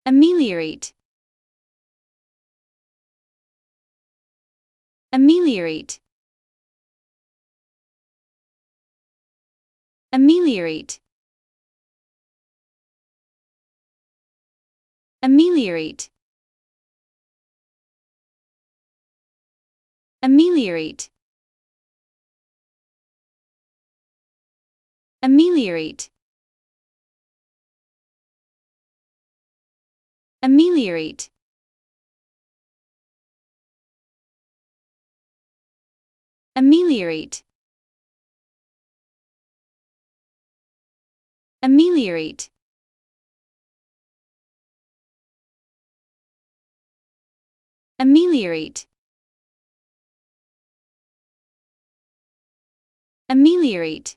ameliorate, ameliorate, ameliorate, ameliorate, ameliorate, ameliorate, ameliorate, ameliorate, ameliorate, ameliorate, ameliorate,